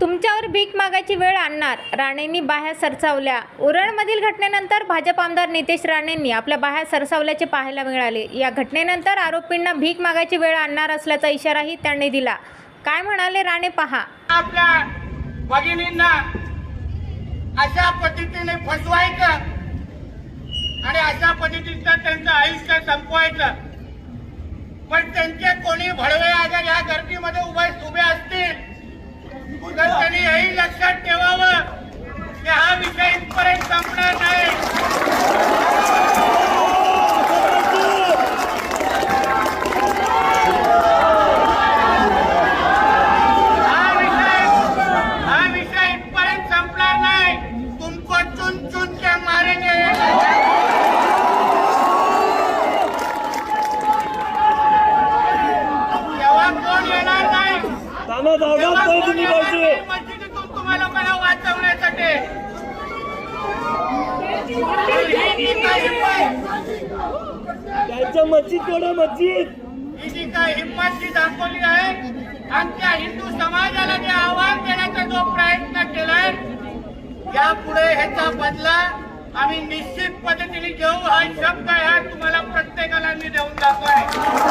तुमच्यावर भीक मागायची वेळ आणणार, राणेंनी बाह्या सरसावल्या. उरणमधील घटनेनंतर भाजप आमदार नितेश राणेंनी आपल्या बाह्या सरसावल्याचे पाहायला मिळाले. या घटनेनंतर आरोपींना भीक मागायची वेळ आणणार असल्याचा इशाराही त्यांनी दिला. काय म्हणाले राणे पहा. आपल्या भगिनींना अशा पद्धतीने फसवायचं आणि अशा पद्धतीचं त्यांचं आयुष्य संपवायचं. पण त्यांचे कोणी भडवे अगर या गर्दीमध्ये उभे असतील तर त्यांनी हेही लक्षात ठेवावं की हा विषय इथपर्यंत संपणार नाही. हा विषय इथपर्यंत संपणार नाही. तुमको चुन चुन के मारेंगे. तेव्हा कोण येणार नाही. मस्जिदीतून तुम्हाला मला वाचवण्यासाठी ही जी काय हिंमत जी दाखवली आहे, आमच्या हिंदू समाजाला जे आव्हान देण्याचा जो प्रयत्न केलाय, यापुढे ह्याचा बदला आम्ही निश्चित पद्धतीने घेऊ. हा शब्द ह्या तुम्हाला प्रत्येकाला मी देऊन दाखवाय.